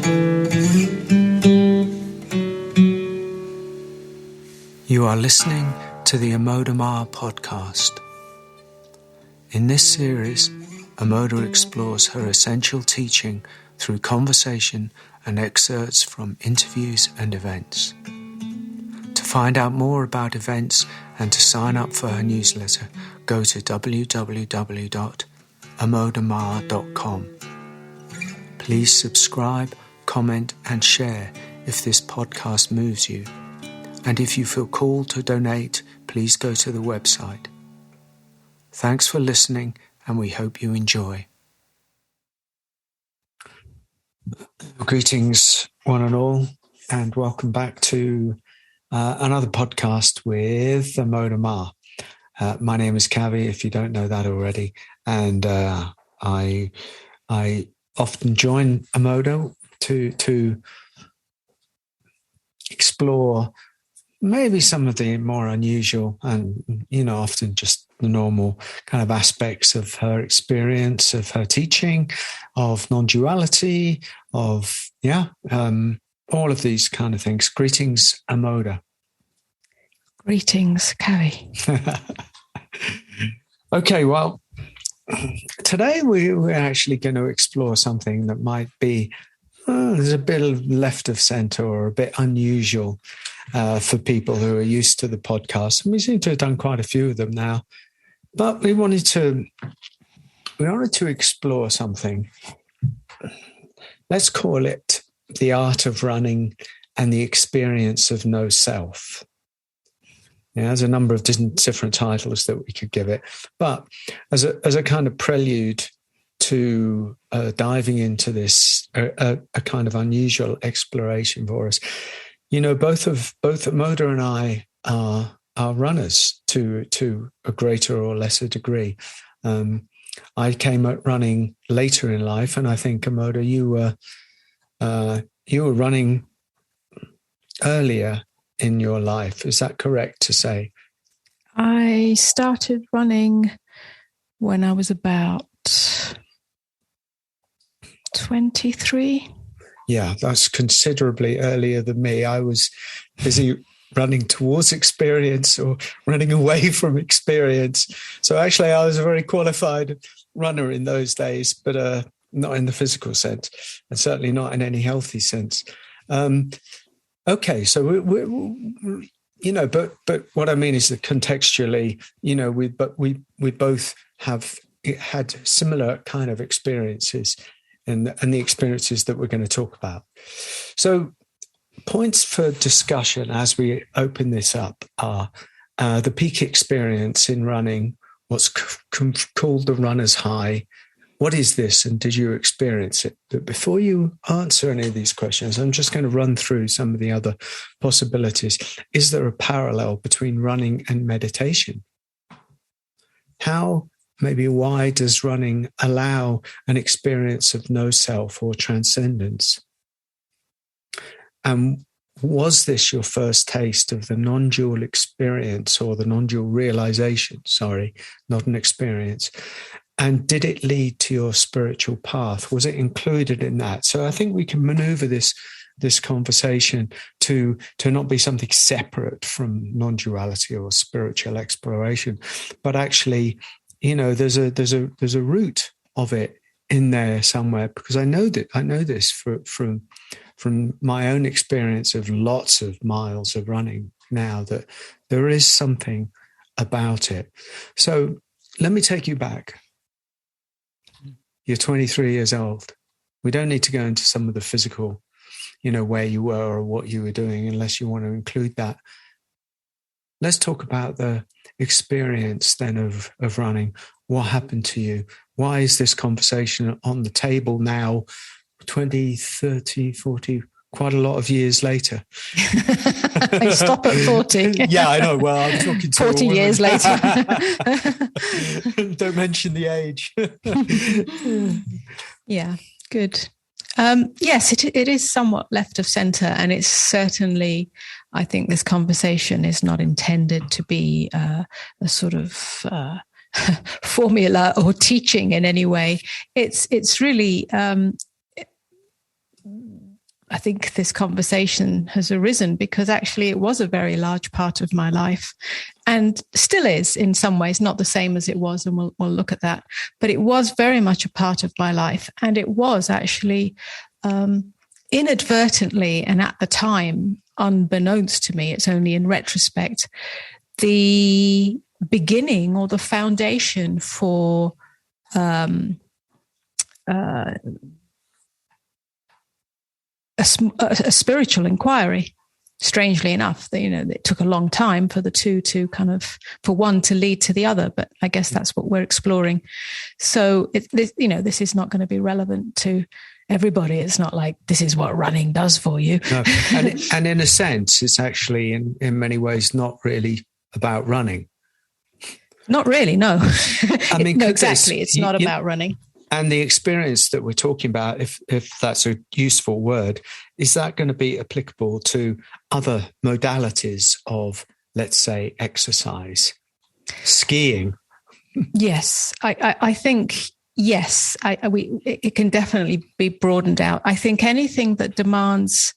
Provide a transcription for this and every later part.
You are listening to the Amoda Maa podcast. In this series, Amoda explores her essential teaching through conversation and excerpts from interviews and events. To find out more about events and to sign up for her newsletter, go to www.amodamaa.com. Please subscribe, comment and share if this podcast moves you. And if you feel called to donate, please go to the website. Thanks for listening, and we hope you enjoy. Greetings, one and all, and welcome back to another podcast with Amoda Maa. My name is Kavi, if you don't know that already, and I often join Amoda to explore maybe some of the more unusual and, often just the normal kind of aspects of her experience, of her teaching, of non-duality, of, all of these kind of things. Greetings, Amoda. Greetings, Kavi. Okay, well, today we're actually going to explore something that might be, there's a bit of left of center or a bit unusual for people who are used to the podcast. And we seem to have done quite a few of them now. But we wanted to explore something. Let's call it the art of running and the experience of no self. There's a number of different titles that we could give it. But as a kind of prelude to diving into this, a kind of unusual exploration for us, both Amoda and I are runners to a greater or lesser degree. I came at running later in life, and I think, Amoda, you were running earlier in your life. Is that correct to say? I started running when I was about 23. Yeah, that's considerably earlier than me. I was busy running towards experience or running away from experience. So actually, I was a very qualified runner in those days, but not in the physical sense, and certainly not in any healthy sense. Okay, so but what I mean is that contextually, we both have had similar kind of experiences. And the experiences that we're going to talk about. So points for discussion as we open this up are the peak experience in running, what's called the runner's high. What is this, and did you experience it? But before you answer any of these questions, I'm just going to run through some of the other possibilities. Is there a parallel between running and meditation? Maybe why does running allow an experience of no self or transcendence? And was this your first taste of the non-dual experience or the non-dual realization? Sorry, not an experience. And did it lead to your spiritual path? Was it included in that? So I think we can maneuver this conversation to not be something separate from non-duality or spiritual exploration, but actually, there's a root of it in there somewhere, because I know this from my own experience of lots of miles of running now, that there is something about it. So let me take you back. You're 23 years old. We don't need to go into some of the physical, where you were or what you were doing, unless you want to include that. Let's talk about the experience then of running. What happened to you? Why is this conversation on the table now, 20, 30, 40, quite a lot of years later? I stop at 40. Yeah, I know. Well, I'm talking to 40 years later. Don't mention the age. Yeah, good. Yes, it is somewhat left of center, and it's certainly, I think this conversation is not intended to be a sort of formula or teaching in any way. It's really I think this conversation has arisen because actually it was a very large part of my life and still is in some ways, not the same as it was. And we'll look at that. But it was very much a part of my life. And it was actually inadvertently and at the time, unbeknownst to me, it's only in retrospect, the beginning or the foundation for a spiritual inquiry. Strangely enough, it took a long time for the two to for one to lead to the other, but I guess that's what we're exploring. So this is not going to be relevant to everybody. It's not like this is what running does for you. No. And in a sense, it's actually in many ways not really about running. Not really, no. I mean, no, exactly. It's not about running. And the experience that we're talking about, if that's a useful word, is that going to be applicable to other modalities of, let's say, exercise, skiing? Yes, I think, yes, it can definitely be broadened out. I think anything that demands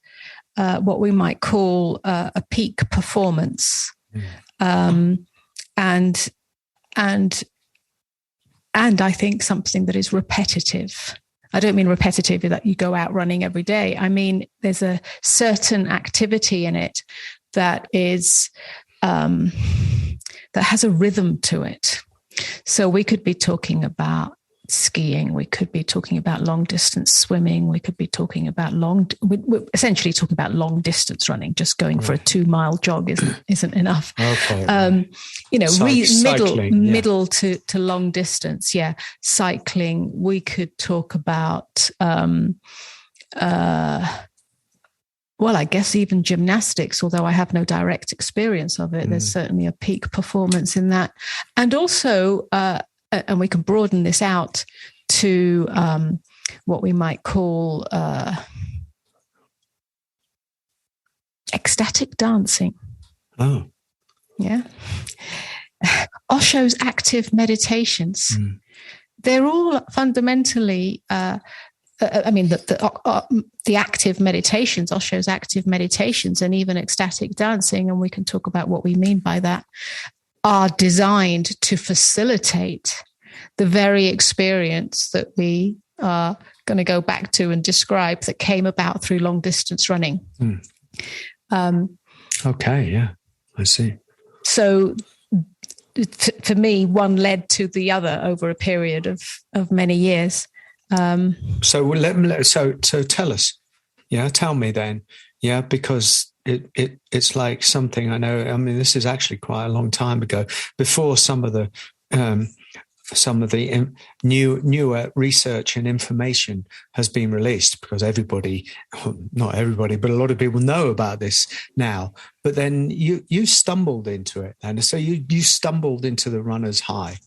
what we might call a peak performance, and I think something that is repetitive. I don't mean repetitive that you go out running every day. I mean, there's a certain activity in it that is that has a rhythm to it. So we could be talking about skiing. We could be talking about long distance swimming. We could be talking about we're essentially talking about long distance running. Just going for a 2-mile jog isn't enough. Okay. Middle to long distance. Yeah. Cycling. We could talk about, well, I guess even gymnastics, although I have no direct experience of it. There's certainly a peak performance in that. And also, and we can broaden this out to what we might call ecstatic dancing. Oh. Yeah. Osho's active meditations. They're all fundamentally, the active meditations, Osho's active meditations, and even ecstatic dancing, and we can talk about what we mean by that, are designed to facilitate the very experience that we are going to go back to and describe that came about through long distance running. Okay, yeah, I see. So for me, one led to the other over a period of many years. So tell us, tell me then, because it's like something I know. I mean, this is actually quite a long time ago, before some of the newer research and information has been released, because not everybody, but a lot of people know about this now. But then you stumbled into it, and so you stumbled into the runner's high.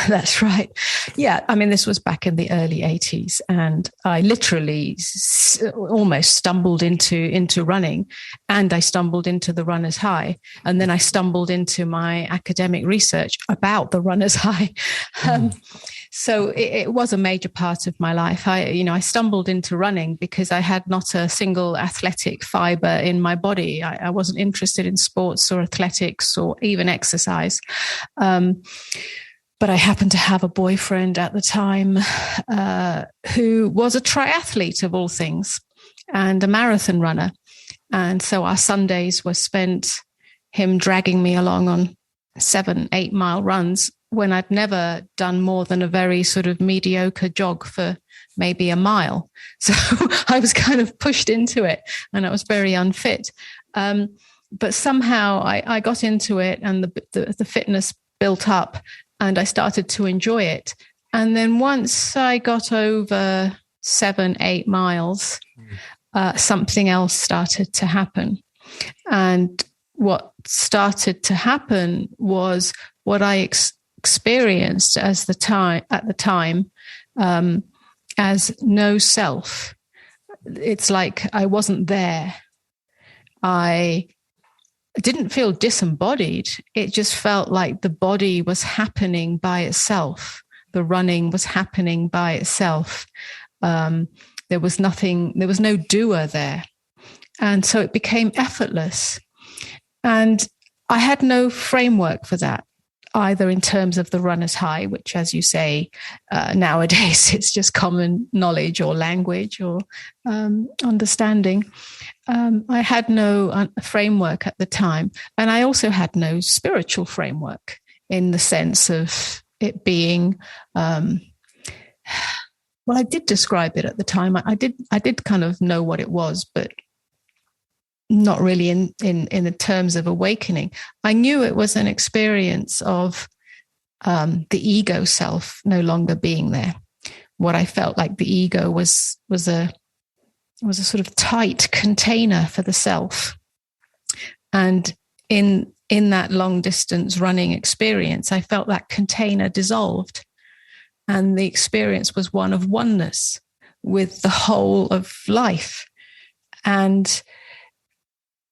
That's right. Yeah. I mean, this was back in the early 80s, and I literally almost stumbled into running, and I stumbled into the runner's high. And then I stumbled into my academic research about the runner's high. So it was a major part of my life. I stumbled into running because I had not a single athletic fiber in my body. I wasn't interested in sports or athletics or even exercise. But I happened to have a boyfriend at the time who was a triathlete of all things and a marathon runner. And so our Sundays were spent him dragging me along on 7-8 mile runs when I'd never done more than a very sort of mediocre jog for maybe a mile. So I was kind of pushed into it, and I was very unfit. But somehow I got into it, and the fitness built up, and I started to enjoy it. And then once I got over 7-8 miles, something else started to happen. And what started to happen was what I experienced at the time as no self. It's like I wasn't there. I didn't feel disembodied. It just felt like the body was happening by itself. The running was happening by itself. There was nothing, there was no doer there. And so it became effortless. And I had no framework for that, either in terms of the runner's high, which, as you say, nowadays it's just common knowledge or language or understanding. I had no framework at the time. And I also had no spiritual framework in the sense of it being, well, I did describe it at the time. I did kind of know what it was, but not really in the terms of awakening. I knew it was an experience of the ego self no longer being there. What I felt like the ego was a sort of tight container for the self. And in that long distance running experience, I felt that container dissolved. And the experience was one of oneness with the whole of life. And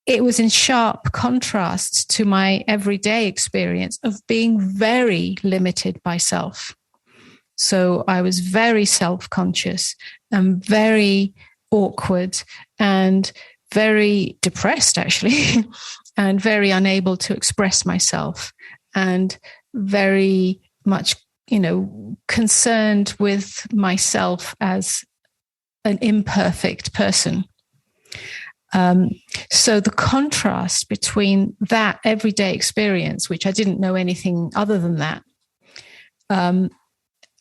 it was in sharp contrast to my everyday experience of being very limited by self. So I was very self-conscious and very awkward and very depressed, actually, and very unable to express myself and very much, concerned with myself as an imperfect person. So the contrast between that everyday experience, which I didn't know anything other than that, and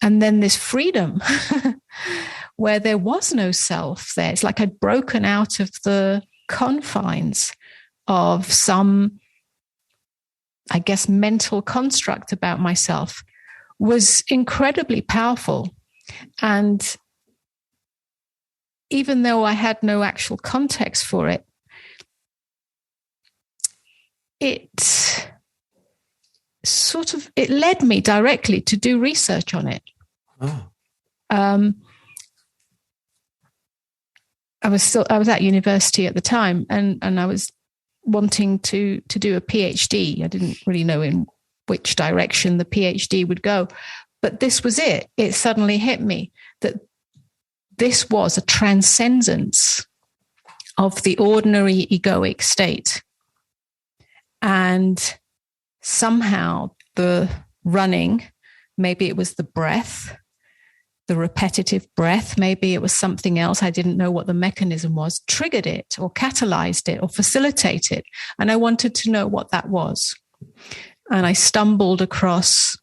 then this freedom where there was no self there. It's like I'd broken out of the confines of some, I guess, mental construct about myself, was incredibly powerful. And even though I had no actual context for it, it led me directly to do research on it. Oh. I was at university at the time, and I was wanting to do a PhD. I didn't really know in which direction the PhD would go, but this was it. It suddenly hit me that this was a transcendence of the ordinary egoic state. And somehow the running, maybe it was the breath, the repetitive breath, maybe it was something else, I didn't know what the mechanism was, triggered it or catalyzed it or facilitated it. And I wanted to know what that was. And I stumbled across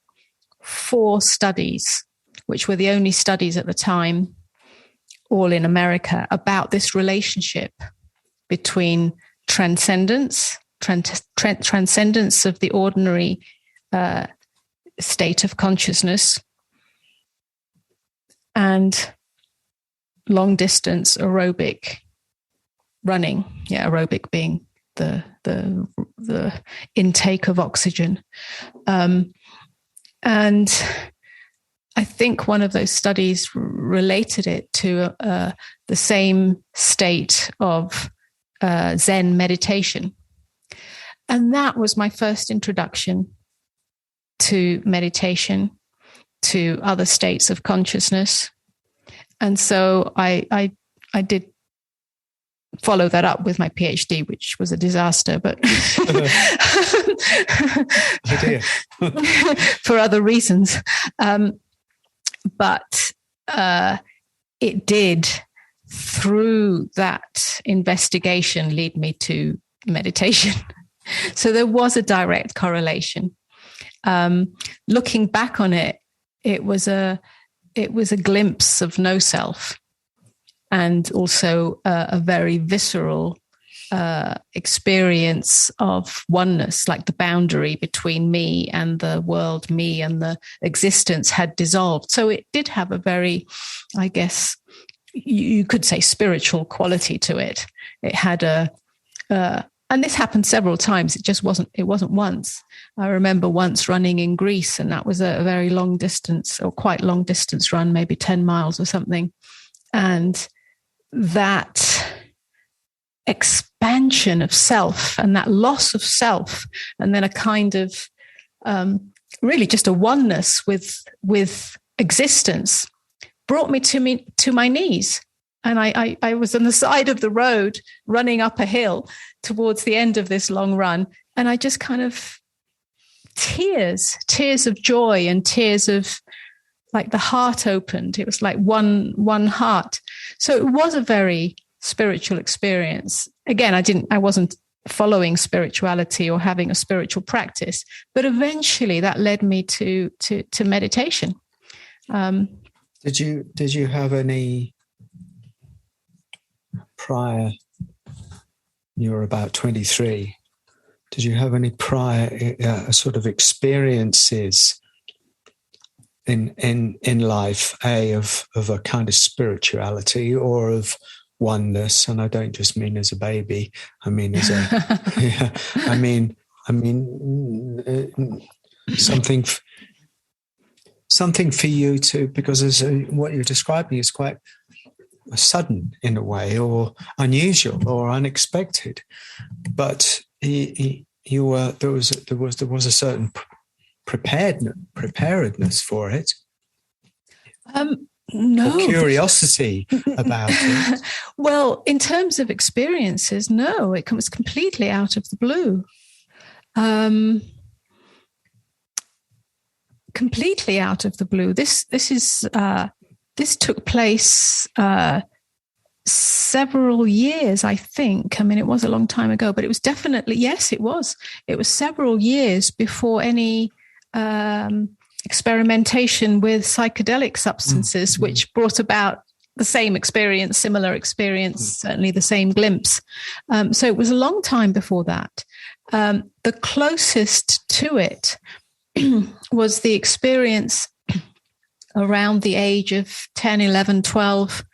4 studies, which were the only studies at the time, all in America, about this relationship between transcendence of the ordinary state of consciousness and long distance aerobic running. Yeah, aerobic being the intake of oxygen. And I think one of those studies related it to the same state of Zen meditation. And that was my first introduction to meditation, to other states of consciousness. And so I did follow that up with my PhD, which was a disaster, but for other reasons. But it did, through that investigation, lead me to meditation. So there was a direct correlation. Looking back on it, it was a glimpse of no self, and also a very visceral experience of oneness, like the boundary between me and the world, me and the existence had dissolved. So it did have a very, I guess, you could say, spiritual quality to it. It had and this happened several times. It wasn't once. I remember once running in Greece, and that was a very long distance, or quite long distance run, maybe 10 miles or something. And that expansion of self and that loss of self, and then a kind of really just a oneness with existence, brought me to my knees. And I was on the side of the road running up a hill towards the end of this long run. And I just kind of tears of joy and tears of like the heart opened. It was like one heart. So it was a very spiritual experience. Again, I wasn't following spirituality or having a spiritual practice, but eventually that led me to meditation. Did you have any prior? You were about 23. Did you have any prior sort of experiences in life, of a kind of spirituality or of oneness? And I don't just mean as a baby. I mean as a, yeah, I mean something for you to, because what you're describing is quite sudden in a way, or unusual or unexpected. But you were there was a certain preparedness for it. No. Or curiosity about it. Well, in terms of experiences, no, it comes completely out of the blue. Completely out of the blue. This took place several years, I think. I mean, it was a long time ago, but it was definitely, yes, it was. It was several years before any experimentation with psychedelic substances, which brought about the same experience, similar experience, certainly the same glimpse. So it was a long time before that. The closest to it was the experience around the age of 10, 11, 12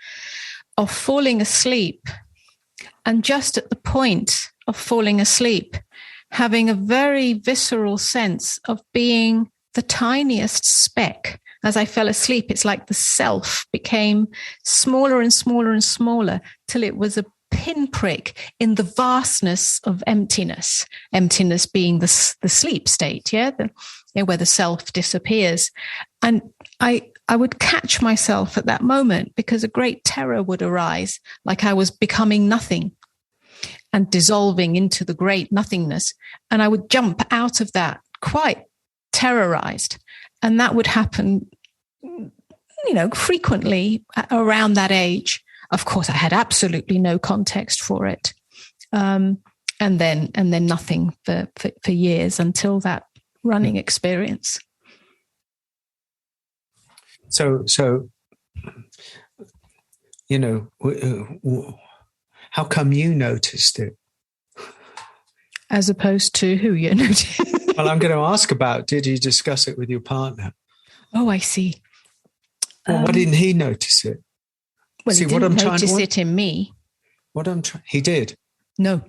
of falling asleep. And just at the point of falling asleep, having a very visceral sense of being the tiniest speck. As I fell asleep, it's like the self became smaller and smaller and smaller till it was a pinprick in the vastness of emptiness. Emptiness being the sleep state, where the self disappears. And I would catch myself at that moment because a great terror would arise, like I was becoming nothing and dissolving into the great nothingness. And I would jump out of that quite terrorized. And that would happen, frequently around that age. Of course, I had absolutely no context for it. And then nothing for years until that running experience. So how come you noticed it? As opposed to who you noticed? Well, I'm going to ask about, did you discuss it with your partner? Oh, I see. Well, why didn't he notice it? Well, he didn't notice it in me. He did? No.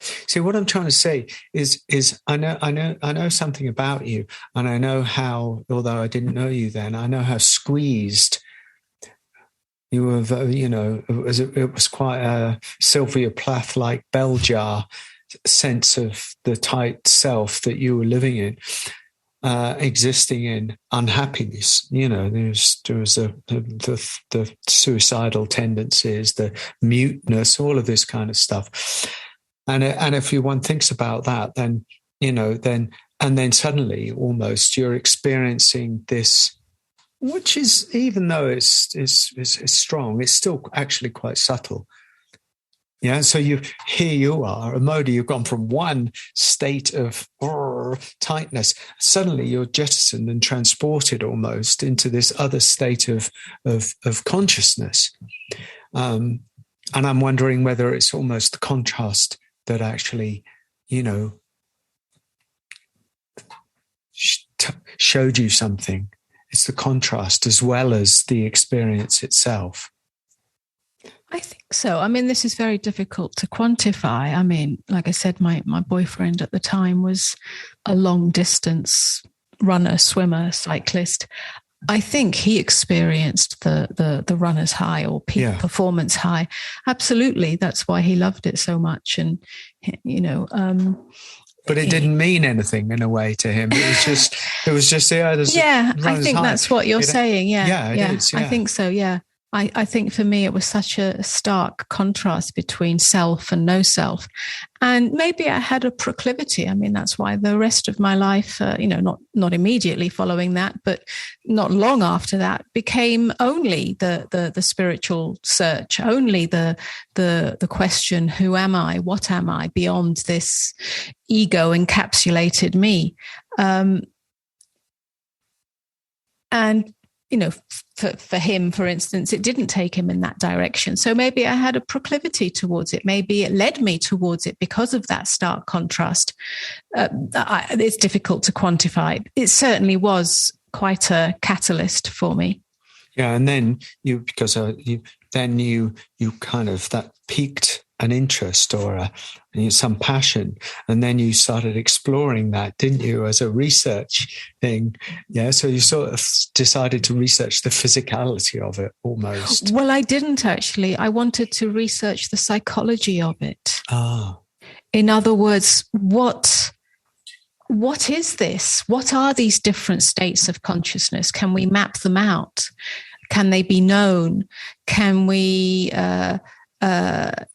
See, what I'm trying to say is I know something about you, and I know how, although I didn't know you then, I know how squeezed you were. It was quite a Sylvia Plath-like bell jar sense of the tight self that you were living in, existing in unhappiness. There was the suicidal tendencies, the muteness, all of this kind of stuff. And if one thinks about that, then then suddenly almost you're experiencing this, which is, even though it's strong, it's still actually quite subtle. Yeah, so here you are, Amoda, you've gone from one state of tightness, suddenly you're jettisoned and transported almost into this other state of consciousness. And I'm wondering whether it's almost the contrast that actually, showed you something. It's the contrast as well as the experience itself. I think so. I mean, this is very difficult to quantify. I mean, like I said, my boyfriend at the time was a long distance runner, swimmer, cyclist. I think he experienced the runner's high or peak performance high. Absolutely. That's why he loved it so much. And, but it didn't mean anything in a way to him. It was just I think high. That's what you're saying. Yeah. It is. Yeah. I think so. Yeah. I think for me, it was such a stark contrast between self and no self. And maybe I had a proclivity. I mean, that's why the rest of my life, not immediately following that, but not long after that, became only the spiritual search, only the question, who am I? What am I beyond this ego encapsulated me? And for him, for instance, it didn't take him in that direction. So maybe I had a proclivity towards it. Maybe it led me towards it because of that stark contrast. It's difficult to quantify. It certainly was quite a catalyst for me. Yeah, and then you kind of, that piqued an interest or some passion, and then you started exploring that, didn't you, as a research thing? Yeah, so you sort of decided to research the physicality of it almost. Well, I didn't actually. I wanted to research the psychology of it. In other words, what is this? What are these different states of consciousness? Can we map them out? Can they be known? Can we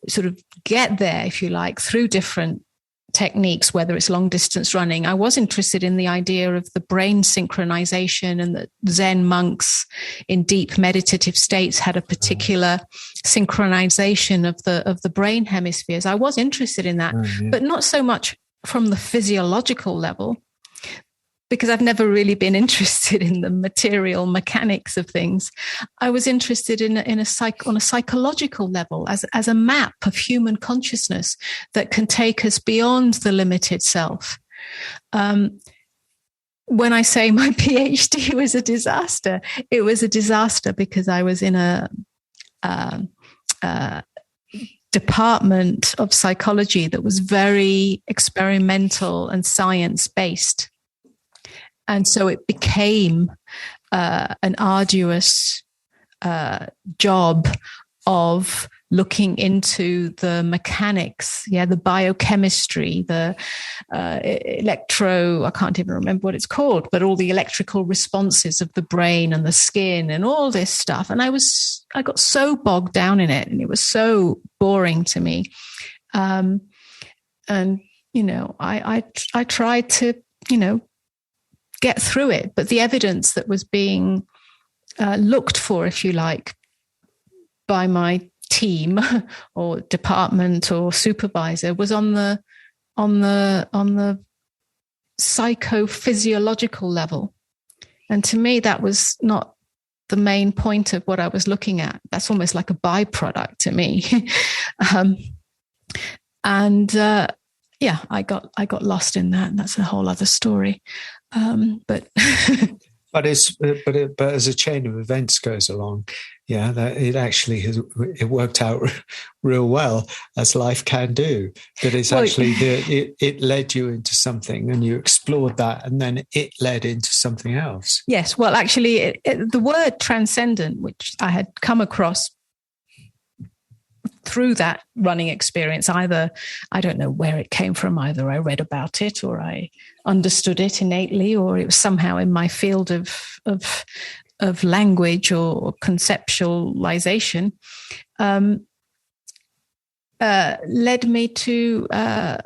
sort of get there, if you like, through different techniques, whether it's long distance running? I was interested in the idea of the brain synchronization, and that Zen monks in deep meditative states had a particular synchronization of the brain hemispheres. I was interested in that, but not so much from the physiological level, because I've never really been interested in the material mechanics of things. I was interested on a psychological level, as a map of human consciousness that can take us beyond the limited self. When I say my PhD was a disaster, it was a disaster because I was in a department of psychology that was very experimental and science-based. And so it became an arduous job of looking into the mechanics, the biochemistry, the I can't even remember what it's called, but all the electrical responses of the brain and the skin and all this stuff. And I got so bogged down in it, and it was so boring to me. I tried to, get through it, but the evidence that was being looked for, if you like, by my team or department or supervisor was on the psychophysiological level, and to me that was not the main point of what I was looking at. That's almost like a byproduct to me. I got lost in that, and that's a whole other story. But as a chain of events goes along, that it worked out real well, as life can do. That it's it led you into something, and you explored that, and then it led into something else. Yes, well, actually, the word transcendent, which I had come across through that running experience, either I don't know where it came from, either I read about it or I understood it innately, or it was somehow in my field of language or conceptualization, led me to I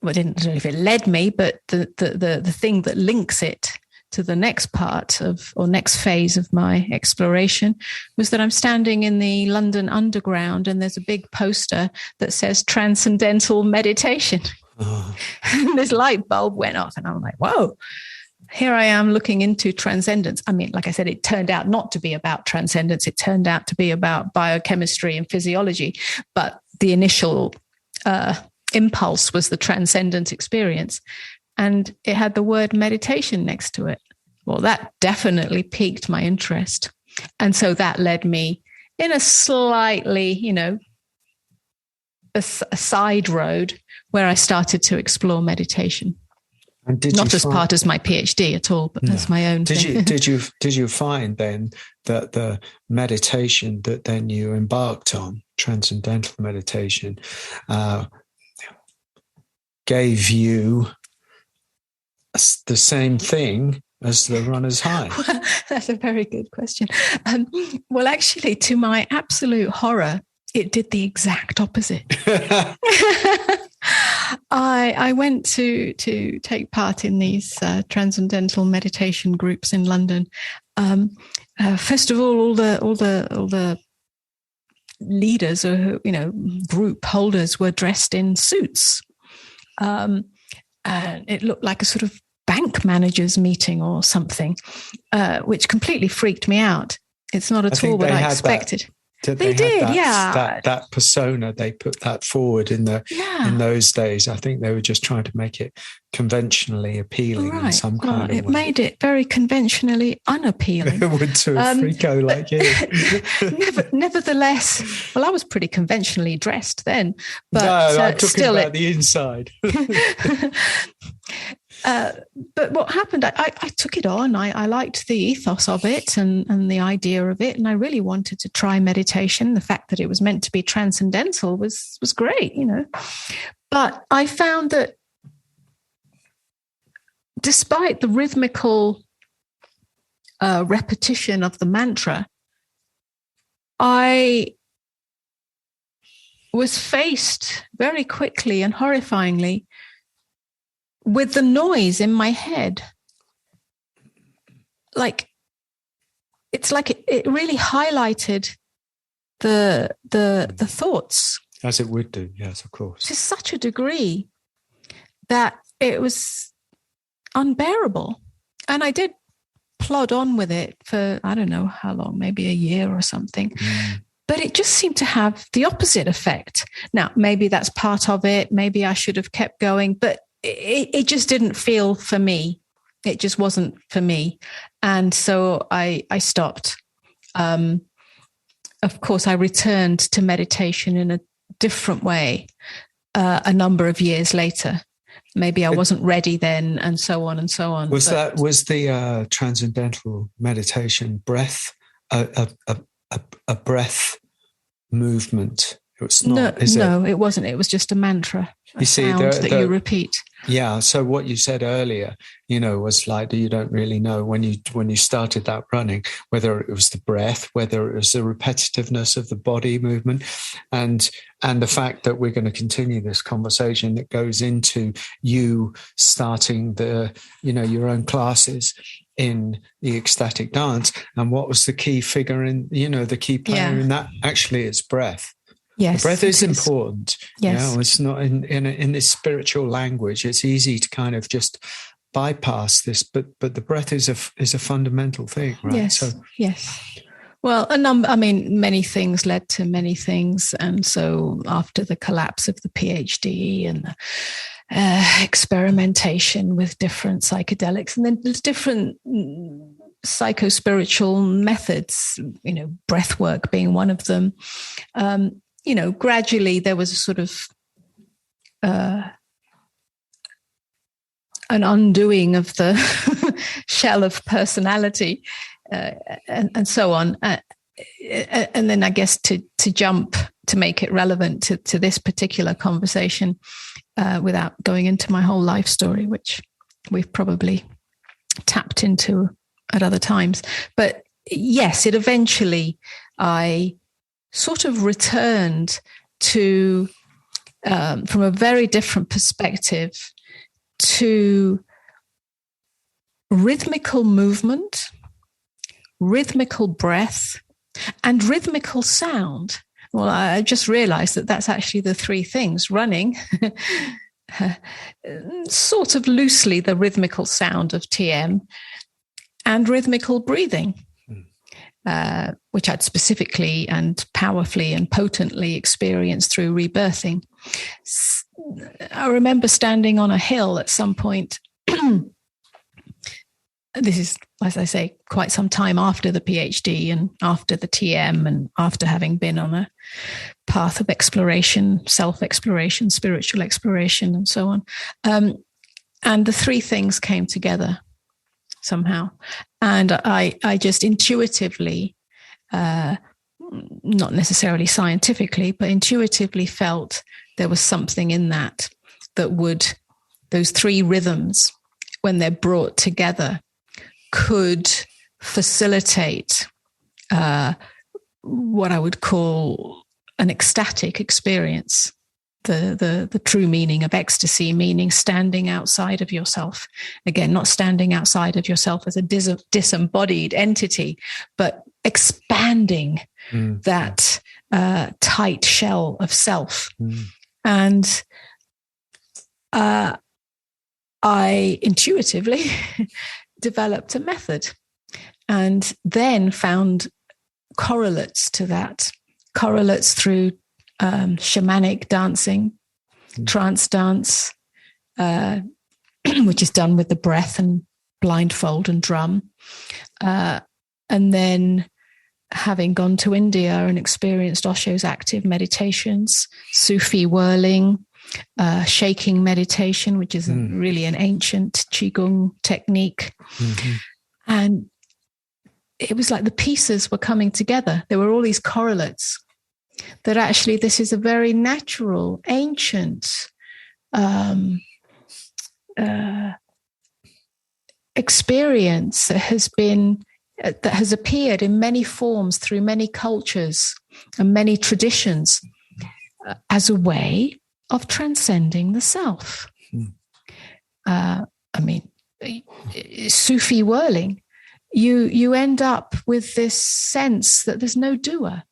don't know if it led me, but the thing that links it to the next part or next phase of my exploration was that I'm standing in the London Underground, and there's a big poster that says transcendental meditation. And this light bulb went off, and I'm like, whoa, here I am looking into transcendence. I mean, like I said, it turned out not to be about transcendence. It turned out to be about biochemistry and physiology. But the initial impulse was the transcendent experience. And it had the word meditation next to it. Well, that definitely piqued my interest. And so that led me in a slightly, a side road where I started to explore meditation. And not as part of my PhD at all, but as my own thing. Did you find then that the meditation that then you embarked on, transcendental meditation, gave you the same thing as the runner's high? Well, that's a very good question. Well, actually, to my absolute horror, it did the exact opposite. I went to take part in these transcendental meditation groups in London. First of all the leaders or group holders were dressed in suits, and it looked like a sort of bank managers meeting or something, which completely freaked me out. It's not at all what I expected. They did, that persona, they put that forward in those days. I think they were just trying to make it conventionally appealing in some kind of way. It made it very conventionally unappealing. It would to a freako like you. Nevertheless, well, I was pretty conventionally dressed then. But no, I'm talking about the inside. But what happened, I took it on. I liked the ethos of it and the idea of it. And I really wanted to try meditation. The fact that it was meant to be transcendental was great, But I found that despite the rhythmical repetition of the mantra, I was faced very quickly and horrifyingly with the noise in my head. It's like it really highlighted the thoughts. As it would do, yes, of course. To such a degree that it was unbearable. And I did plod on with it for, I don't know how long, maybe a year or something. But it just seemed to have the opposite effect. Now, maybe that's part of it. Maybe I should have kept going, but it just didn't feel for me. It just wasn't for me. And so I stopped. Of course, I returned to meditation in a different way a number of years later. Maybe I wasn't ready then, and so on and so on. Was the transcendental meditation breath a breath movement? It was not. It wasn't. It was just a mantra. You see, that you repeat. Yeah. So what you said earlier, was like you don't really know when you started that running whether it was the breath, whether it was the repetitiveness of the body movement, and the fact that we're going to continue this conversation that goes into you starting your own classes in the ecstatic dance, and what was the key figure in the key player in that? Actually, it's breath. Yes, the breath is important. Yes, it's not in this spiritual language. It's easy to kind of just bypass this, but the breath is a fundamental thing, right? Yes. Well, many things led to many things, and so after the collapse of the PhD and the experimentation with different psychedelics, and then there's different psycho-spiritual methods, breath work being one of them. Gradually there was a sort of an undoing of the shell of personality and so on. And then I guess to jump, to make it relevant to this particular conversation without going into my whole life story, which we've probably tapped into at other times. But yes, it eventually, I sort of returned to, from a very different perspective, to rhythmical movement, rhythmical breath, and rhythmical sound. Well, I just realized that that's actually the three things: running, sort of loosely the rhythmical sound of TM, and rhythmical breathing. Which I'd specifically and powerfully and potently experienced through rebirthing. I remember standing on a hill at some point. This is, as I say, quite some time after the PhD and after the TM and after having been on a path of exploration, self-exploration, spiritual exploration, and so on. And the three things came together somehow. And I just intuitively, not necessarily scientifically, but intuitively felt there was something in that would, those three rhythms, when they're brought together, could facilitate what I would call an ecstatic experience. The true meaning of ecstasy, meaning standing outside of yourself. Again, not standing outside of yourself as a disembodied entity, but expanding that tight shell of self. And I intuitively developed a method and then found correlates to that, correlates through shamanic dancing, trance dance, which is done with the breath and blindfold and drum. And then having gone to India and experienced Osho's active meditations, Sufi whirling, shaking meditation, which is really an ancient Qigong technique. And it was like the pieces were coming together. There were all these correlates that actually this is a very natural, ancient experience that has appeared in many forms through many cultures and many traditions as a way of transcending the self. I mean, Sufi whirling, you end up with this sense that there's no doer.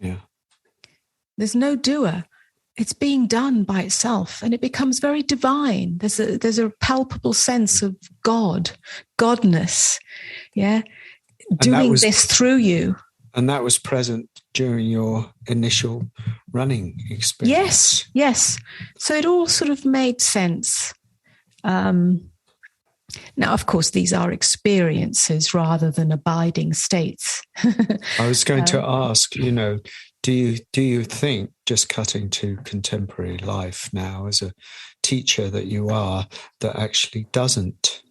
Yeah. There's no doer. It's being done by itself, and it becomes very divine. There's a palpable sense of godness, yeah, doing this through you. And that was present during your initial running experience. Yes. So it all sort of made sense. Now, of course, these are experiences rather than abiding states. I was going to ask, do you think, just cutting to contemporary life now as a teacher that you are, that actually doesn't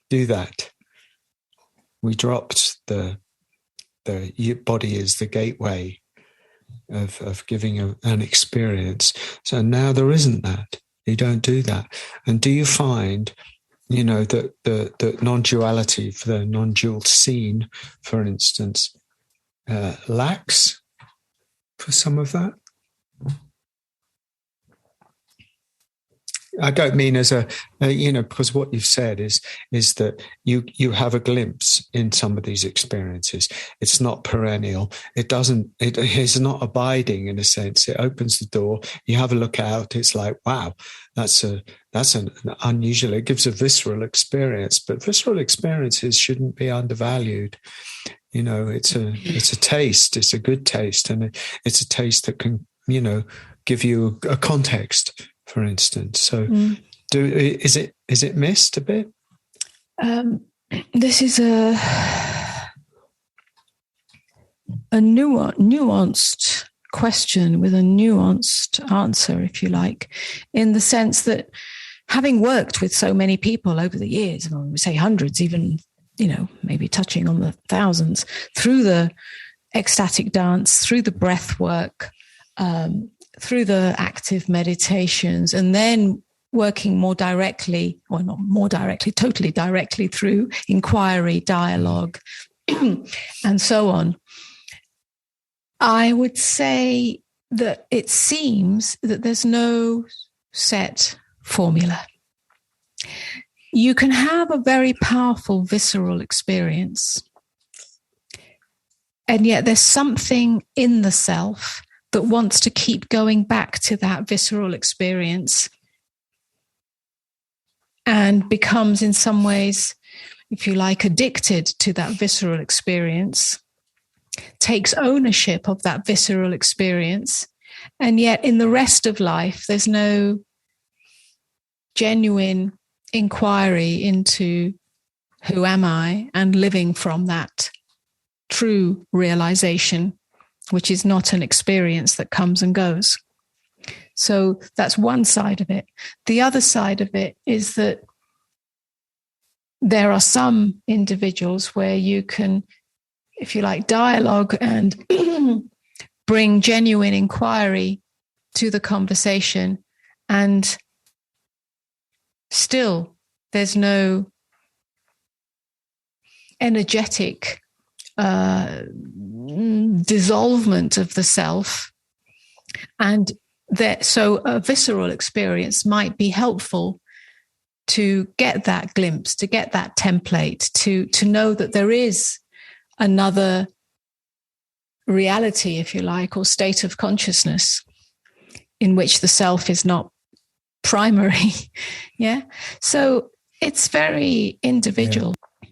do that? We dropped the body is the gateway of giving an experience. So now there isn't that. You don't do that. And do you find, that the non-duality, for the non-dual scene, for instance, lacks for some of that? I don't mean as because what you've said is that you have a glimpse in some of these experiences. It's not perennial. It is not abiding in a sense. It opens the door. You have a look out. It's like, wow, that's an unusual. It gives a visceral experience, but visceral experiences shouldn't be undervalued. It's a taste. It's a good taste, and it's a taste that can, give you a context, for instance. So, is it missed a bit? This is a nuanced question with a nuanced answer, if you like, in the sense that having worked with so many people over the years, I would say hundreds, even, maybe touching on the thousands, through the ecstatic dance, through the breath work, through the active meditations, and then working more directly, or not more directly, totally directly through inquiry, dialogue, and so on. I would say that it seems that there's no set formula. You can have a very powerful visceral experience, and yet there's something in the self that wants to keep going back to that visceral experience and becomes in some ways, if you like, addicted to that visceral experience, takes ownership of that visceral experience. And yet in the rest of life, there's no genuine inquiry into who am I, and living from that true realization, which is not an experience that comes and goes. So that's one side of it. The other side of it is that there are some individuals where you can, if you like, dialogue and bring genuine inquiry to the conversation, and still there's no energetic dissolvement of the self. And so a visceral experience might be helpful to get that glimpse, to get that template, to know that there is another reality, if you like, or state of consciousness in which the self is not primary. Yeah. So it's very individual. Yeah.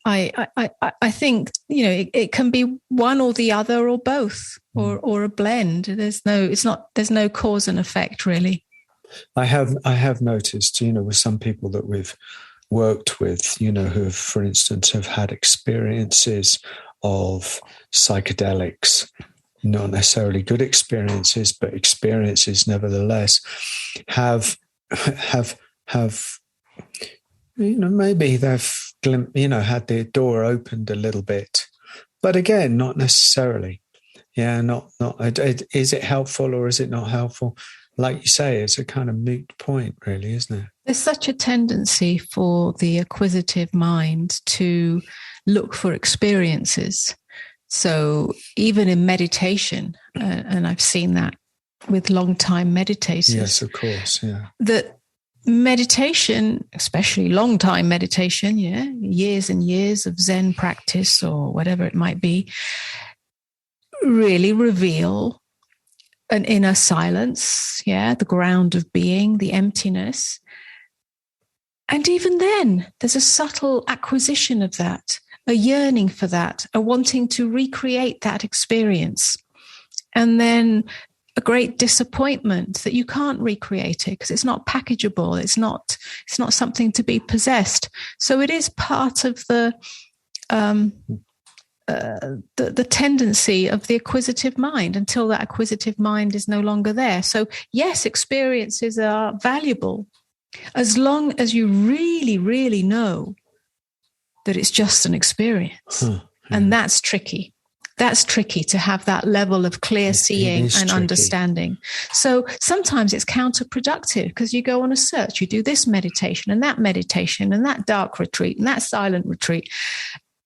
I think, it can be one or the other or both or a blend. There's no cause and effect really. I have noticed, with some people that we've worked with, who have, for instance, have had experiences of psychedelics, not necessarily good experiences, but experiences nevertheless, have maybe they've had their door opened a little bit, but again, not necessarily. Yeah, not. Is it helpful or is it not helpful? Like you say, it's a kind of moot point, really, isn't it? There's such a tendency for the acquisitive mind to look for experiences. So even in meditation, and I've seen that with long-time meditators. Yes, of course, yeah. That meditation, especially long-time meditation, years and years of Zen practice or whatever it might be, really reveal an inner silence, the ground of being, the emptiness. And even then, there's a subtle acquisition of that, a yearning for that, a wanting to recreate that experience. And then a great disappointment that you can't recreate it because it's not packageable. It's not something to be possessed. So it is part of the tendency of the acquisitive mind until that acquisitive mind is no longer there. So yes, experiences are valuable as long as you really, really know that it's just an experience. And that's tricky. That's tricky to have that level of clear seeing and tricky. Understanding. So sometimes it's counterproductive because you go on a search, you do this meditation and that dark retreat and that silent retreat.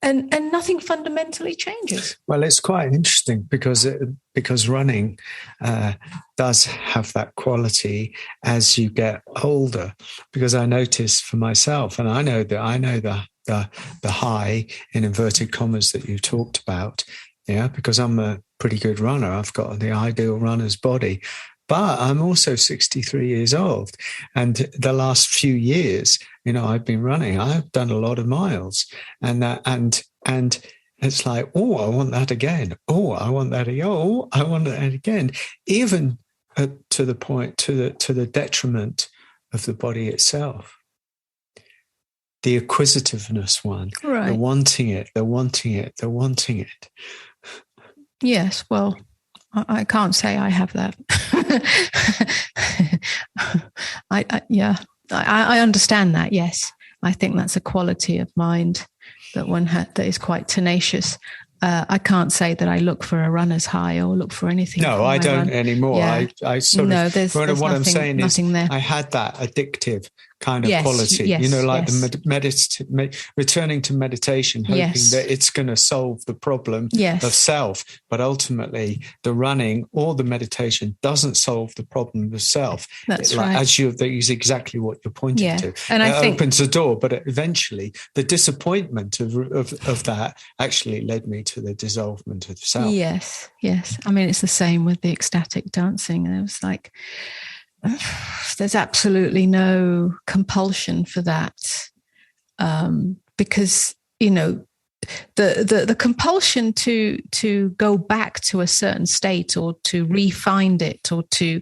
And nothing fundamentally changes. Well, it's quite interesting because running does have that quality as you get older. Because I notice for myself, and I know the high in inverted commas that you talked about, because I'm a pretty good runner. I've got the ideal runner's body. But I'm also 63 years old. And the last few years, I've been running. I've done a lot of miles. And it's like, oh, I want that again. Oh, I want that again. Oh, I want that again. Even to the point, to the detriment of the body itself. The acquisitiveness one. Right. The wanting it. Yes, well, I can't say I have that. I understand that. Yes, I think that's a quality of mind that one that is quite tenacious. I can't say that I look for a runner's high or look for anything. No, I don't anymore. Yeah. I sort of. There's what nothing, I'm saying is, there. I had that addictive kind of yes, quality. Yes, the returning to meditation, hoping that it's going to solve the problem of self. But ultimately, the running or the meditation doesn't solve the problem of self. That's right. That is exactly what you're pointing to. And I think opens the door, but eventually, the disappointment of that actually led me to the dissolvement of self. Yes. I mean, it's the same with the ecstatic dancing. It was like, there's absolutely no compulsion for that, because the compulsion to go back to a certain state or to re-find it or to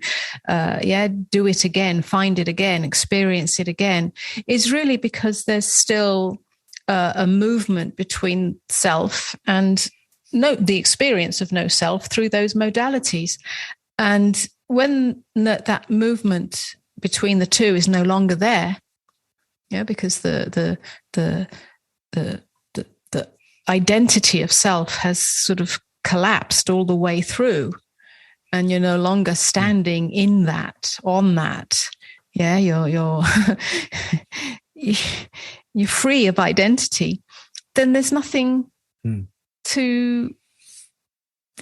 do it again, find it again, experience it again is really because there's still a movement between self and the experience of no self through those modalities. And when that movement between the two is no longer there, because the identity of self has sort of collapsed all the way through, and you're no longer standing in that, on that. You're you're free of identity. then there's nothing Mm. to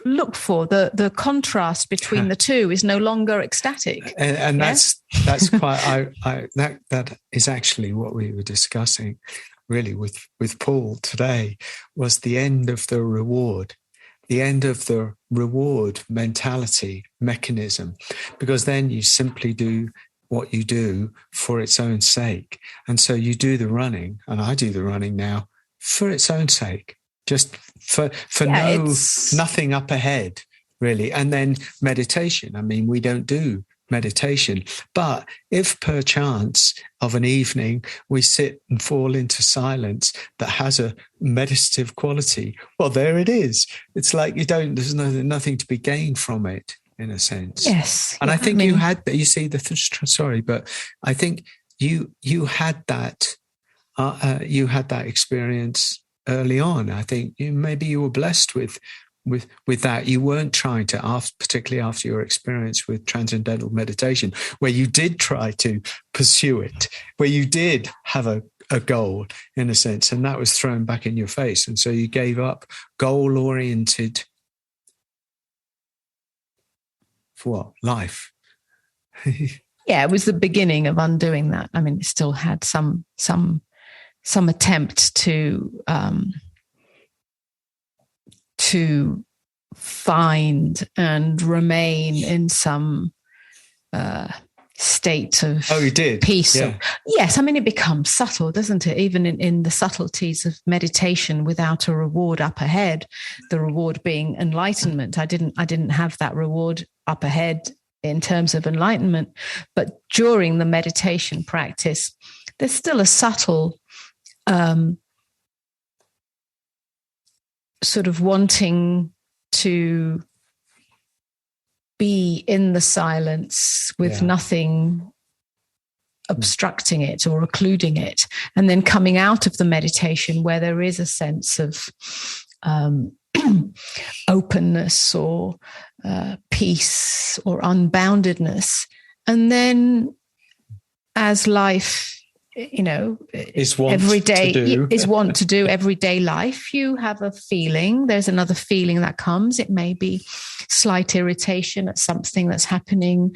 look for. The contrast between the two is no longer ecstatic. And that's quite that is actually what we were discussing really with Paul today, was the end of the reward mentality mechanism, because then you simply do what you do for its own sake. And so you do the running, and I do the running now for its own sake, just for nothing up ahead, really. And then meditation. I mean, we don't do meditation, but if perchance of an evening we sit and fall into silence that has a meditative quality, well, there it is. It's like there's nothing to be gained from it, in a sense. Yes. And I think you had, you see, sorry, but I think you had that experience early on. I think maybe you were blessed with that. You weren't trying to, particularly after your experience with transcendental meditation, where you did try to pursue it, where you did have a goal, in a sense, and that was thrown back in your face. And so you gave up goal-oriented for what? Life. Yeah, it was the beginning of undoing that. I mean, it still had some attempt to find and remain in some state of peace. Yeah. Yes, I mean, it becomes subtle, doesn't it? Even in the subtleties of meditation, without a reward up ahead, the reward being enlightenment. I didn't have that reward up ahead in terms of enlightenment, but during the meditation practice, there's still a subtle sort of wanting to be in the silence with nothing obstructing it or occluding it, and then coming out of the meditation where there is a sense of openness or peace or unboundedness. And then as life, is every day is want to do everyday life, you have a feeling, there's another feeling that comes. It may be slight irritation at something that's happening,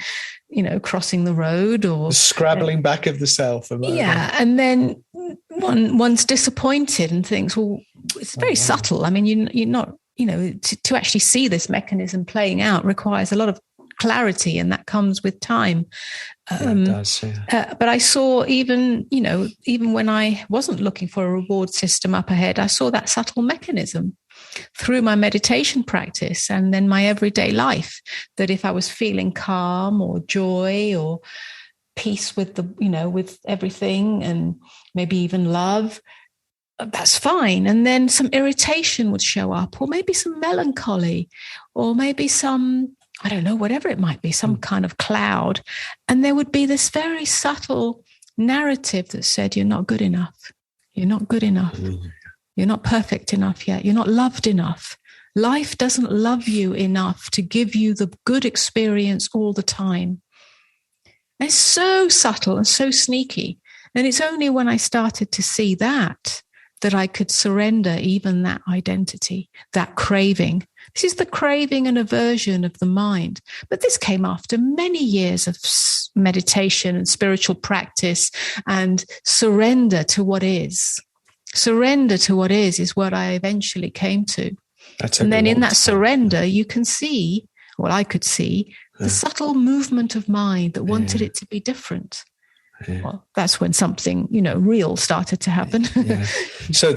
crossing the road, or the scrabbling back of the self. And then one's disappointed and thinks, well, it's very subtle. I mean, you're not, to actually see this mechanism playing out requires a lot of clarity, and that comes with time. It does, yeah. But I saw even when I wasn't looking for a reward system up ahead, I saw that subtle mechanism through my meditation practice and then my everyday life, that if I was feeling calm or joy or peace with with everything, and maybe even love, that's fine. And then some irritation would show up, or maybe some melancholy, or maybe some, I don't know, whatever it might be, some kind of cloud. And there would be this very subtle narrative that said, you're not good enough. You're not good enough. You're not perfect enough yet. You're not loved enough. Life doesn't love you enough to give you the good experience all the time. And it's so subtle and so sneaky. And it's only when I started to see that I could surrender even that identity, that craving. This is the craving and aversion of the mind. But this came after many years of meditation and spiritual practice and surrender to what is. Surrender to what is what I eventually came to. And then in that surrender, you can see, well, I could see the subtle movement of mind that wanted it to be different. Yeah. Well, that's when something, real started to happen. So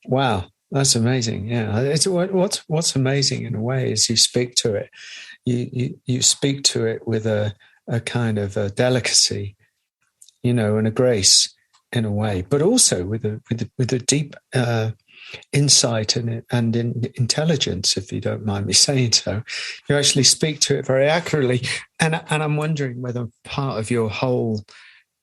wow, that's amazing. Yeah, it's what's amazing in a way is you speak to it. You speak to it with a kind of a delicacy, and a grace in a way, but also with a deep insight and intelligence, if you don't mind me saying so. You actually speak to it very accurately, and I'm wondering whether part of your whole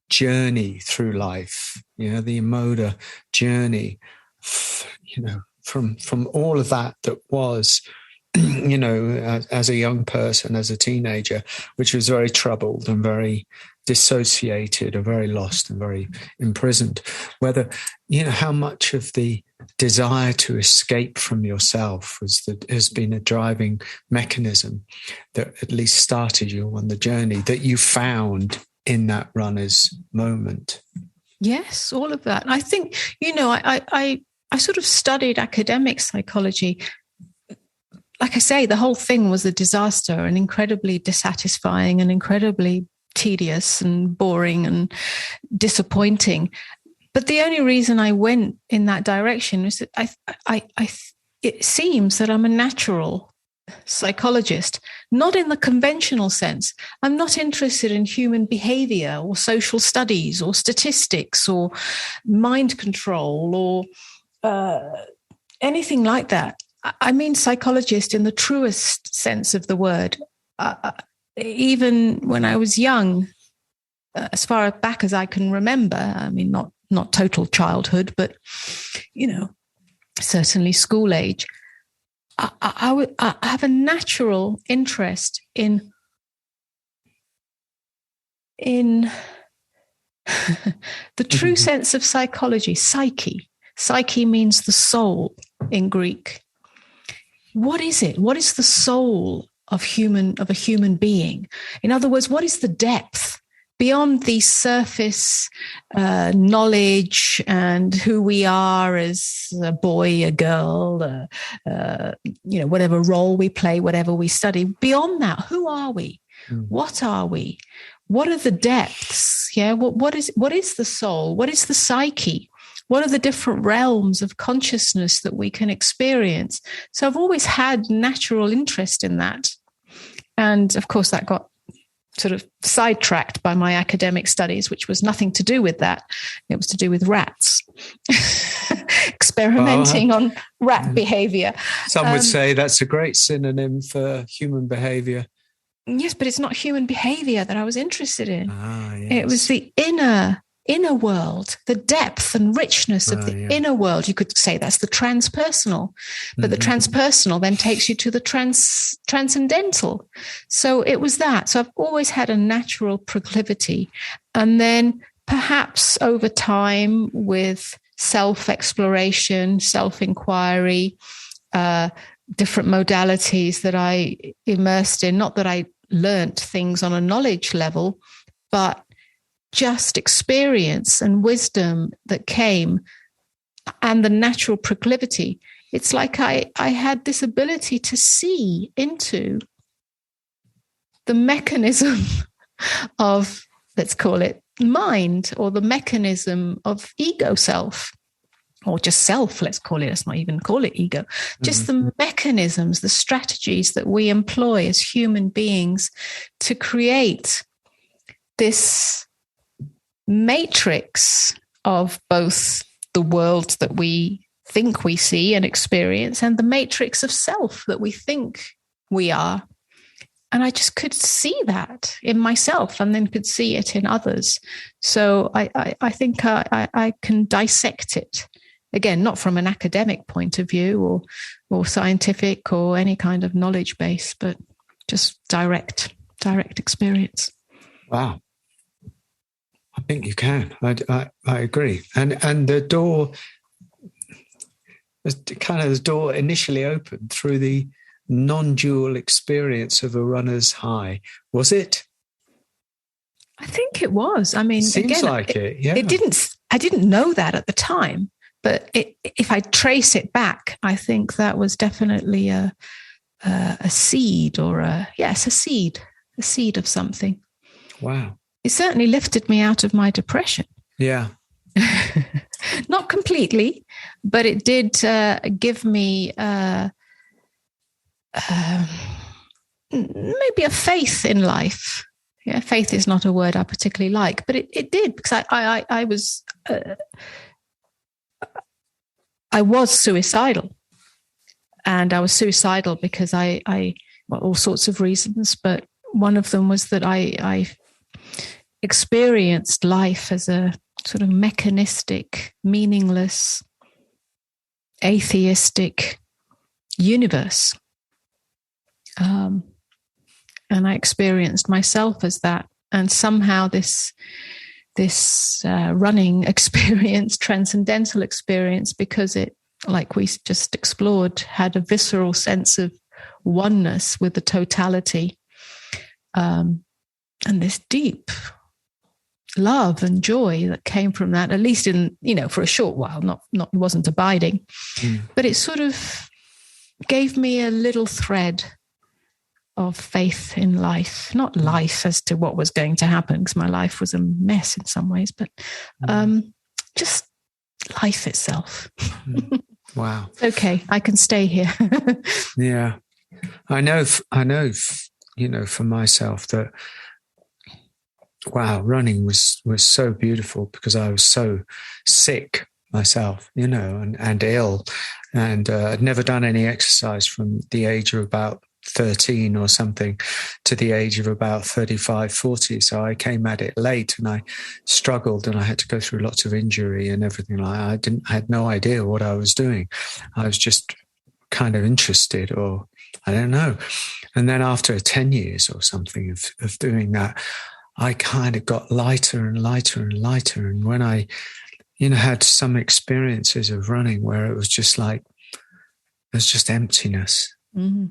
journey through life, the Amoda journey, from all of that was, as a young person, as a teenager, which was very troubled and very dissociated or very lost and very imprisoned. Whether, how much of the desire to escape from yourself has been a driving mechanism that at least started you on the journey that you found in that runner's moment. Yes, all of that. And I think, I sort of studied academic psychology. Like I say, the whole thing was a disaster and incredibly dissatisfying and incredibly tedious and boring and disappointing. But the only reason I went in that direction is that it seems that I'm a natural psychologist, not in the conventional sense. I'm not interested in human behavior or social studies or statistics or mind control or anything like that. I mean psychologist in the truest sense of the word. Even when I was young, as far back as I can remember, I mean, not total childhood, but, certainly school age, I have a natural interest in the true sense of psychology, psyche. Psyche means the soul in Greek. What is it? What is the soul of a human being? In other words, what is the depth beyond the surface knowledge and who we are as a boy, a girl, whatever role we play, whatever we study? Beyond that, who are we? What are we? What are the depths? Yeah, what is the soul? What is the psyche? What are the different realms of consciousness that we can experience? So I've always had natural interest in that. And of course, that got sort of sidetracked by my academic studies, which was nothing to do with that. It was to do with rats, experimenting on rat behavior. Some would say that's a great synonym for human behavior. Yes, but it's not human behavior that I was interested in. Yes. It was the inner world, the depth and richness of the inner world. You could say that's the transpersonal, but the transpersonal then takes you to the transcendental. So it was that. So I've always had a natural proclivity. And then perhaps over time with self-exploration, self-inquiry, different modalities that I immersed in, not that I learnt things on a knowledge level, but just experience and wisdom that came and the natural proclivity. It's like I had this ability to see into the mechanism of, let's call it mind, or the mechanism of ego self, or just self, let's call it. Let's not even call it ego. Just the mechanisms, the strategies that we employ as human beings to create this matrix of both the world that we think we see and experience and the matrix of self that we think we are. And I just could see that in myself and then could see it in others. So I think I can dissect it. Again, not from an academic point of view or scientific or any kind of knowledge base, but just direct experience. Wow. I think you can. I agree. And the door, the door initially opened through the non-dual experience of a runner's high. Was it? I think it was. I mean, it seems again, like it. Yeah. I didn't know that at the time, but if I trace it back, I think that was definitely a seed, or a seed of something. Wow. It certainly lifted me out of my depression. Yeah. Not completely, but it did give me maybe a faith in life. Yeah, faith is not a word I particularly like, but it did, because I was suicidal, and I was suicidal because all sorts of reasons, but one of them was that I experienced life as a sort of mechanistic, meaningless, atheistic universe. And I experienced myself as that And somehow this running experience, transcendental experience, because it, like we just explored, had a visceral sense of oneness with the totality, and this deep love and joy that came from that, at least in, for a short while, not it wasn't abiding, but it sort of gave me a little thread of faith in life, not life as to what was going to happen, because my life was a mess in some ways, but just life itself. Wow. Okay, I can stay here. Yeah. I know, for myself that, wow, running was so beautiful, because I was so sick myself, and ill, and I'd never done any exercise from the age of about 13 or something to the age of about 35, 40. So I came at it late, and I struggled, and I had to go through lots of injury and everything like that. I had no idea what I was doing. I was just kind of interested, or I don't know. And then after 10 years or something of doing that, I kind of got lighter and lighter and lighter. And when I, had some experiences of running where it was just like, there's just emptiness. Mm-hmm.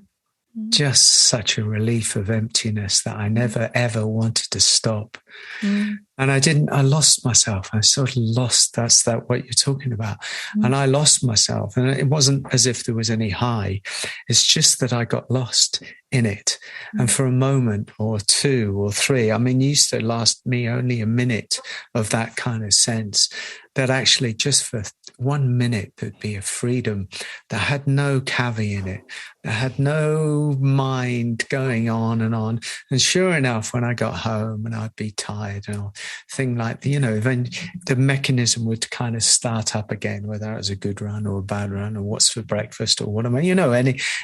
Just such a relief of emptiness that I never, ever wanted to stop. And I lost myself. I sort of lost, that's what you're talking about. And I lost myself. And it wasn't as if there was any high. It's just that I got lost in it. And for a moment or two or three, it used to last me only a minute of that kind of sense, that actually just for 1 minute there'd be a freedom that had no Kavi in it, that had no mind going on. And sure enough, when I got home and I'd be tired or thing like, then the mechanism would kind of start up again, whether it was a good run or a bad run or what's for breakfast or what am I,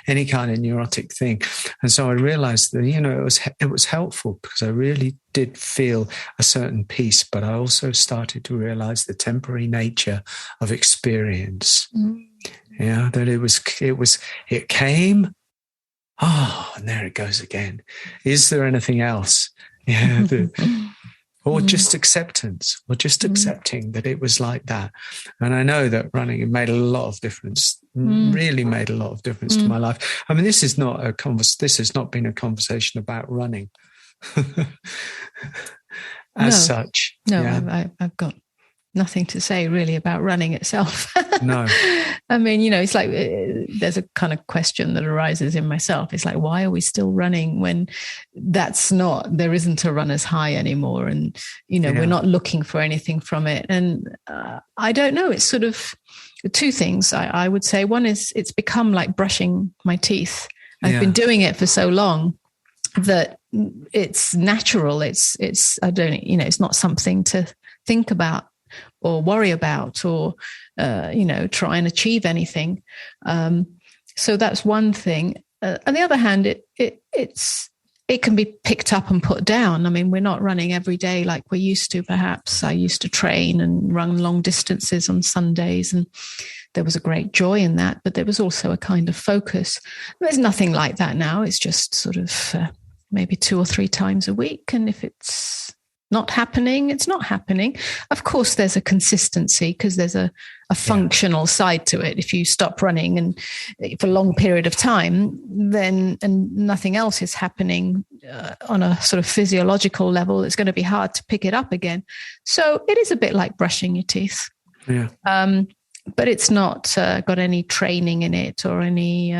any kind of neurotic thing. And so I realized that, it was helpful, because I really did feel a certain peace, but I also started to realize the temporary nature of experience. Yeah, that it came. Oh, and there it goes again. Is there anything else? Yeah. Or just acceptance, or just accepting that it was like that. And I know that running made a lot of difference, really made a lot of difference to my life. This is not this has not been a conversation about running such. No, yeah. I've got nothing to say really about running itself. No. It's like there's a kind of question that arises in myself. It's like, why are we still running when there isn't a runner's high anymore? And, we're not looking for anything from it. And I don't know, it's sort of two things I would say. One is it's become like brushing my teeth. I've been doing it for so long that it's natural. It's it's not something to think about or worry about or, try and achieve anything. So that's one thing. On the other hand, it can be picked up and put down. We're not running every day like we used to, perhaps. I used to train and run long distances on Sundays, and there was a great joy in that, but there was also a kind of focus. There's nothing like that now. It's just sort of maybe 2 or 3 times a week. And if it's not happening, it's not happening. Of course, there's a consistency, because there's a functional side to it. If you stop running and for a long period of time, then and nothing else is happening on a sort of physiological level, it's going to be hard to pick it up again. So it is a bit like brushing your teeth. Yeah. But it's not got any training in it or any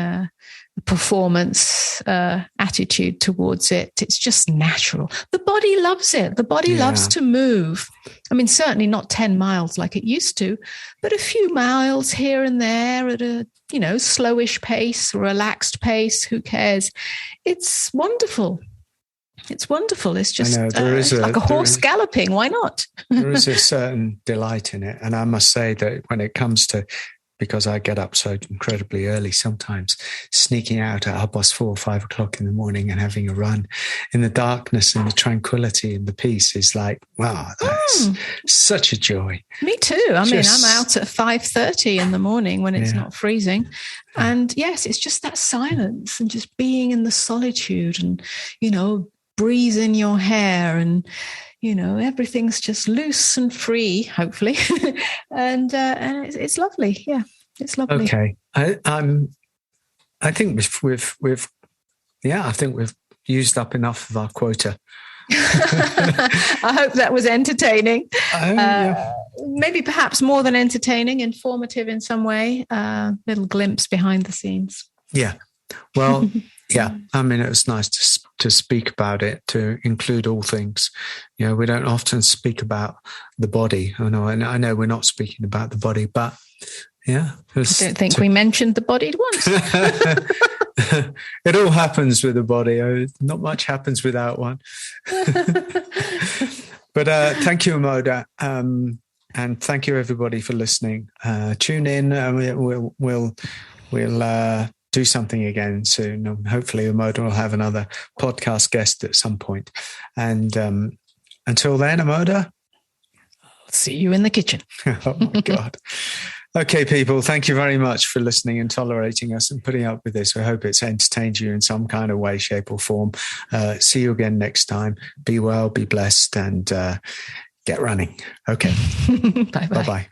performance attitude towards it. It's just natural. The body loves it. The body loves to move. Certainly not 10 miles like it used to, but a few miles here and there at a, slowish pace, relaxed pace. Who cares? It's wonderful. It's wonderful. It's just like a horse galloping. Why not? There is a certain delight in it. And I must say that when it comes to, because I get up so incredibly early sometimes, sneaking out at 4 or 5 o'clock in the morning and having a run in the darkness and the tranquility and the peace is like, wow, that's such a joy. Me too. I'm out at 5:30 in the morning when it's not freezing. And yes, it's just that silence and just being in the solitude and, breeze in your hair, and everything's just loose and free, hopefully. and it's lovely. Yeah, it's lovely. Okay, I think we've used up enough of our quota. I hope that was entertaining. Maybe perhaps more than entertaining, informative in some way. Little glimpse behind the scenes. Yeah. Well, yeah. I mean, it was nice to speak about it, to include all things. We don't often speak about the body. I know we're not speaking about the body, but yeah. I don't think we mentioned the body once. It all happens with the body. Not much happens without one. But thank you, Amoda. And thank you, everybody, for listening. Tune in. We'll do something again soon. Hopefully, Amoda will have another podcast guest at some point. And until then, Amoda, I'll see you in the kitchen. Oh, my God. Okay, people, thank you very much for listening and tolerating us and putting up with this. I hope it's entertained you in some kind of way, shape, or form. See you again next time. Be well, be blessed, and get running. Okay. Bye-bye. Bye-bye.